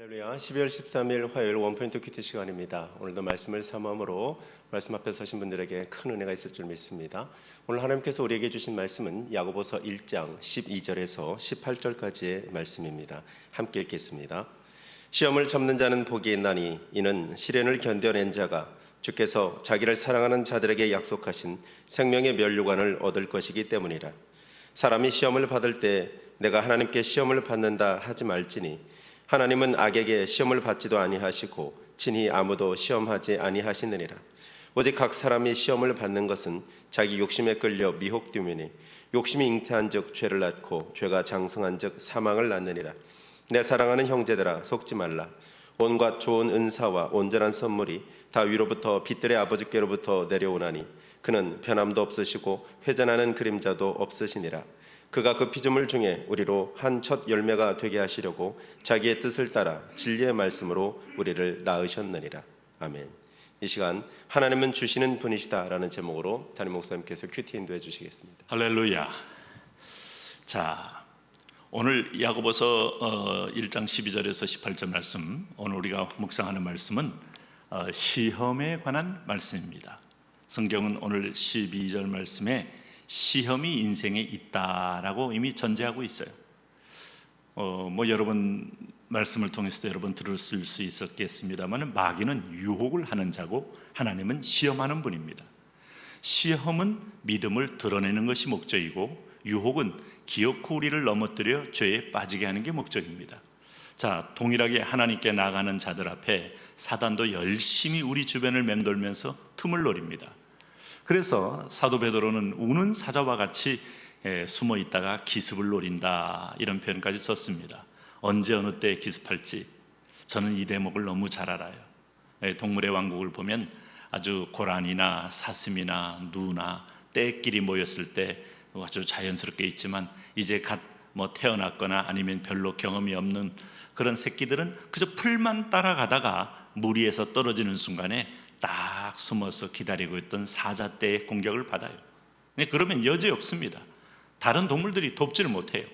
할렐루야. 12월 13일 화요일 원포인트 큐티 시간입니다. 오늘도 말씀을 사모함으로 말씀 앞에 서신 분들에게 큰 은혜가 있을 줄 믿습니다. 오늘 하나님께서 우리에게 주신 말씀은 야고보서 1장 12절에서 18절까지의 말씀입니다. 함께 읽겠습니다. 시험을 참는 자는 복이 있나니 이는 시련을 견뎌낸 자가 주께서 자기를 사랑하는 자들에게 약속하신 생명의 면류관을 얻을 것이기 때문이라. 사람이 시험을 받을 때 내가 하나님께 시험을 받는다 하지 말지니 하나님은 악에게 시험을 받지도 아니하시고 친히 아무도 시험하지 아니하시느니라. 오직 각 사람이 시험을 받는 것은 자기 욕심에 끌려 미혹되매니 욕심이 잉태한 즉 죄를 낳고 죄가 장성한 즉 사망을 낳느니라. 내 사랑하는 형제들아 속지 말라. 온갖 좋은 은사와 온전한 선물이 다 위로부터 빛들의 아버지께로부터 내려오나니 그는 변함도 없으시고 회전하는 그림자도 없으시니라. 그가 그 피조물 중에 우리로 한 첫 열매가 되게 하시려고 자기의 뜻을 따라 진리의 말씀으로 우리를 낳으셨느니라. 아멘. 이 시간 하나님은 주시는 분이시다라는 제목으로 담임 목사님께서 큐티 인도해 주시겠습니다. 할렐루야. 자, 오늘 야고보서 1장 12절에서 18절 말씀, 오늘 우리가 묵상하는 말씀은 시험에 관한 말씀입니다. 성경은 오늘 12절 말씀에 시험이 인생에 있다라고 이미 전제하고 있어요. 여러분 말씀을 통해서도 여러분 들었을 수 있었겠습니다만 마귀는 유혹을 하는 자고 하나님은 시험하는 분입니다. 시험은 믿음을 드러내는 것이 목적이고 유혹은 기어코 우리를 넘어뜨려 죄에 빠지게 하는 게 목적입니다. 자, 동일하게 하나님께 나가는 자들 앞에 사단도 열심히 우리 주변을 맴돌면서 틈을 노립니다. 그래서 사도 베드로는 우는 사자와 같이 숨어 있다가 기습을 노린다, 이런 표현까지 썼습니다. 언제 어느 때 기습할지 저는 이 대목을 너무 잘 알아요. 동물의 왕국을 보면 아주 고라니나 사슴이나 누나 떼끼리 모였을 때 아주 자연스럽게 있지만 이제 갓 태어났거나 아니면 별로 경험이 없는 그런 새끼들은 그저 풀만 따라가다가 무리에서 떨어지는 순간에 딱 숨어서 기다리고 있던 사자떼의 공격을 받아요. 그러면 여지없습니다. 다른 동물들이 돕지를 못해요.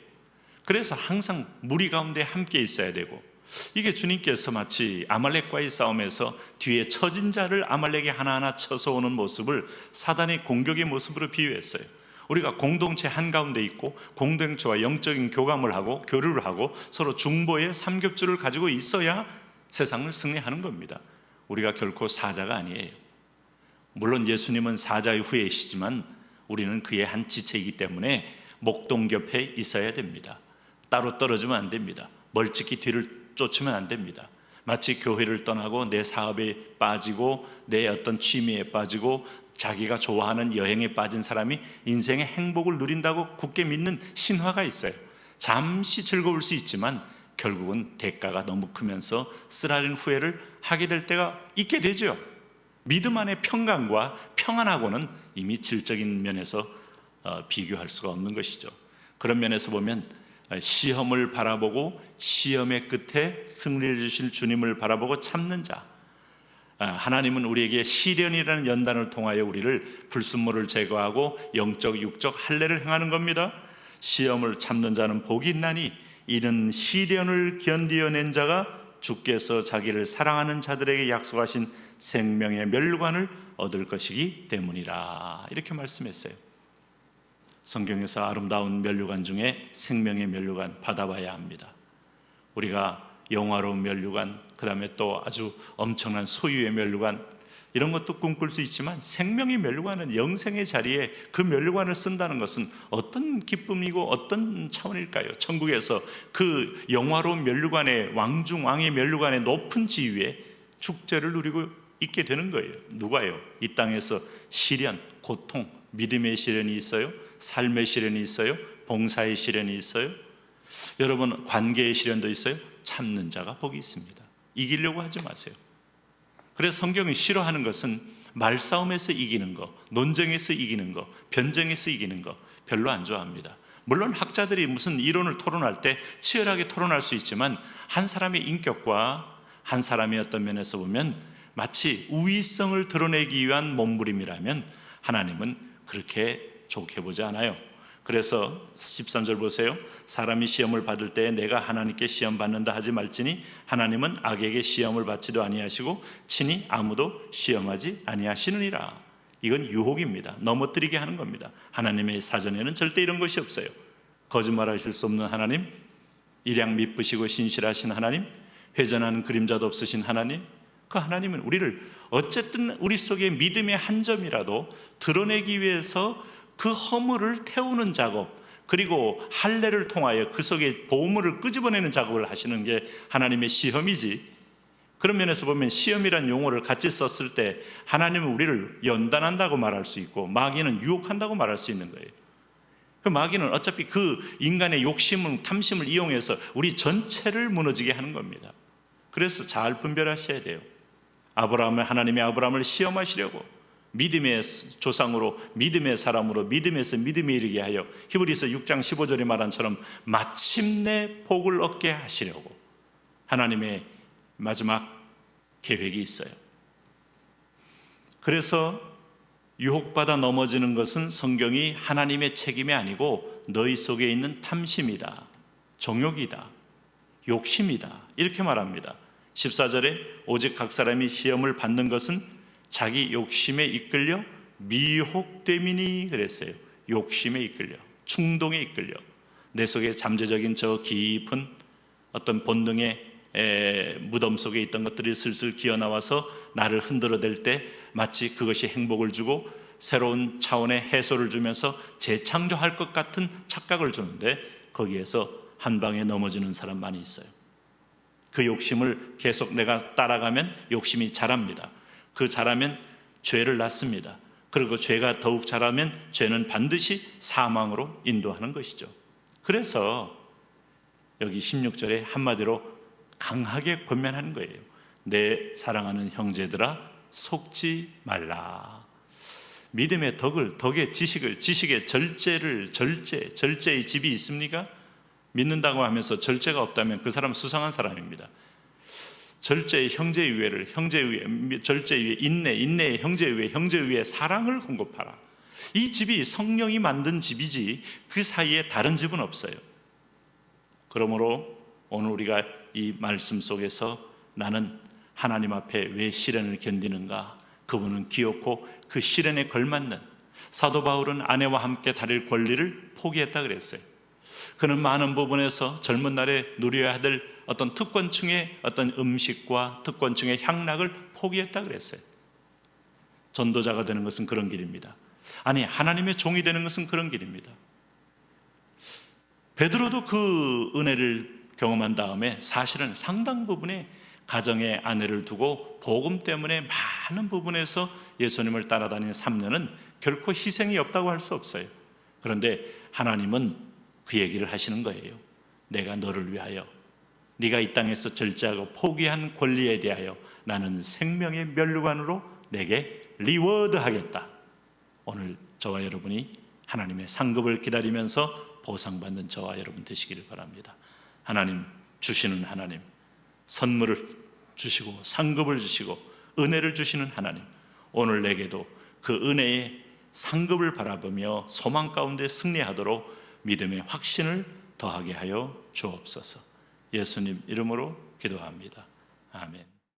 그래서 항상 무리 가운데 함께 있어야 되고, 이게 주님께서 마치 아말렉과의 싸움에서 뒤에 처진 자를 아말렉이 하나하나 쳐서 오는 모습을 사단의 공격의 모습으로 비유했어요. 우리가 공동체 한가운데 있고 공동체와 영적인 교감을 하고 교류를 하고 서로 중보의 삼겹줄을 가지고 있어야 세상을 승리하는 겁니다. 우리가 결코 사자가 아니에요. 물론 예수님은 사자의 후예이시지만 우리는 그의 한 지체이기 때문에 목동 곁에 있어야 됩니다. 따로 떨어지면 안 됩니다. 멀찍이 뒤를 쫓으면 안 됩니다. 마치 교회를 떠나고 내 사업에 빠지고 내 어떤 취미에 빠지고 자기가 좋아하는 여행에 빠진 사람이 인생의 행복을 누린다고 굳게 믿는 신화가 있어요. 잠시 즐거울 수 있지만 결국은 대가가 너무 크면서 쓰라린 후회를 하게 될 때가 있게 되죠. 믿음 안의 평강과 평안하고는 이미 질적인 면에서 비교할 수가 없는 것이죠. 그런 면에서 보면 시험을 바라보고 시험의 끝에 승리해 주실 주님을 바라보고 참는 자, 하나님은 우리에게 시련이라는 연단을 통하여 우리를 불순물을 제거하고 영적 육적 할례를 행하는 겁니다. 시험을 참는 자는 복이 있나니 이는 시련을 견디어낸 자가 주께서 자기를 사랑하는 자들에게 약속하신 생명의 멸관을 얻을 것이기 때문이라, 이렇게 말씀했어요. 성경에서 아름다운 멸류관 중에 생명의 멸류관 받아봐야 합니다. 우리가 영화로운 멸류관, 그 다음에 또 아주 엄청난 소유의 멸류관, 이런 것도 꿈꿀 수 있지만 생명의 멸류관은 영생의 자리에 그 멸류관을 쓴다는 것은 어떤 기쁨이고 어떤 차원일까요? 천국에서 그 영화로운 멸류관의 왕중왕의 멸류관의 높은 지위에 축제를 누리고 있게 되는 거예요. 누가요? 이 땅에서 시련, 고통, 믿음의 시련이 있어요? 삶의 시련이 있어요? 봉사의 시련이 있어요? 여러분, 관계의 시련도 있어요? 참는 자가 복이 있습니다. 이기려고 하지 마세요. 그래서 성경이 싫어하는 것은 말싸움에서 이기는 거, 논쟁에서 이기는 거, 변정에서 이기는 거 별로 안 좋아합니다. 물론 학자들이 무슨 이론을 토론할 때 치열하게 토론할 수 있지만 한 사람의 인격과 한 사람의 어떤 면에서 보면 마치 우위성을 드러내기 위한 몸부림이라면 하나님은 그렇게 좋게 보지 않아요. 그래서 13절 보세요. 사람이 시험을 받을 때에 내가 하나님께 시험 받는다 하지 말지니 하나님은 악에게 시험을 받지도 아니하시고 친히 아무도 시험하지 아니하시느니라. 이건 유혹입니다. 넘어뜨리게 하는 겁니다. 하나님의 사전에는 절대 이런 것이 없어요. 거짓말하실 수 없는 하나님, 일양 미쁘시고 신실하신 하나님, 회전하는 그림자도 없으신 하나님, 그 하나님은 우리를 어쨌든 우리 속에 믿음의 한 점이라도 드러내기 위해서 그 허물을 태우는 작업, 그리고 할례를 통하여 그 속에 보물을 끄집어내는 작업을 하시는 게 하나님의 시험이지. 그런 면에서 보면 시험이란 용어를 같이 썼을 때 하나님은 우리를 연단한다고 말할 수 있고 마귀는 유혹한다고 말할 수 있는 거예요. 그 마귀는 어차피 그 인간의 욕심을, 탐심을 이용해서 우리 전체를 무너지게 하는 겁니다. 그래서 잘 분별하셔야 돼요. 하나님의 아브라함을 시험하시려고 믿음의 조상으로, 믿음의 사람으로, 믿음에서 믿음에 이르게 하여 히브리서 6장 15절에 말한 처럼 마침내 복을 얻게 하시려고 하나님의 마지막 계획이 있어요. 그래서 유혹받아 넘어지는 것은 성경이 하나님의 책임이 아니고 너희 속에 있는 탐심이다, 정욕이다, 욕심이다 이렇게 말합니다. 14절에 오직 각 사람이 시험을 받는 것은 자기 욕심에 이끌려 미혹됨이니 그랬어요. 욕심에 이끌려, 충동에 이끌려, 내 속에 잠재적인 저 깊은 어떤 본능의 무덤 속에 있던 것들이 슬슬 기어나와서 나를 흔들어댈 때 마치 그것이 행복을 주고 새로운 차원의 해소를 주면서 재창조할 것 같은 착각을 주는데 거기에서 한 방에 넘어지는 사람 많이 있어요. 그 욕심을 계속 내가 따라가면 욕심이 자랍니다. 그 자라면 죄를 낳습니다. 그리고 죄가 더욱 자라면 죄는 반드시 사망으로 인도하는 것이죠. 그래서 여기 16절에 한마디로 강하게 권면하는 거예요. 내 사랑하는 형제들아 속지 말라. 믿음의 덕의 지식의 절제의 집이 있습니까? 믿는다고 하면서 절제가 없다면 그 사람은 수상한 사람입니다. 절제의 형제의회를, 절제의 인내의 형제의회 사랑을 공급하라. 이 집이 성령이 만든 집이지 그 사이에 다른 집은 없어요. 그러므로 오늘 우리가 이 말씀 속에서 나는 하나님 앞에 왜 시련을 견디는가? 그분은 기었고 그 시련에 걸맞는, 사도 바울은 아내와 함께 다닐 권리를 포기했다 그랬어요. 그는 많은 부분에서 젊은 날에 누려야 될 어떤 특권층의 어떤 음식과 특권층의 향락을 포기했다 그랬어요. 전도자가 되는 것은 그런 길입니다. 아니, 하나님의 종이 되는 것은 그런 길입니다. 베드로도 그 은혜를 경험한 다음에 사실은 상당 부분의 가정의 아내를 두고 복음 때문에 많은 부분에서 예수님을 따라다니는 3년은 결코 희생이 없다고 할 수 없어요. 그런데 하나님은 그 얘기를 하시는 거예요. 내가 너를 위하여, 네가 이 땅에서 절제하고 포기한 권리에 대하여 나는 생명의 면류관으로 내게 리워드하겠다. 오늘 저와 여러분이 하나님의 상급을 기다리면서 보상받는 저와 여러분 되시기를 바랍니다. 하나님 주시는 하나님, 선물을 주시고 상급을 주시고 은혜를 주시는 하나님, 오늘 내게도 그 은혜의 상급을 바라보며 소망 가운데 승리하도록 믿음의 확신을 더하게 하여 주옵소서. 예수님 이름으로 기도합니다. 아멘.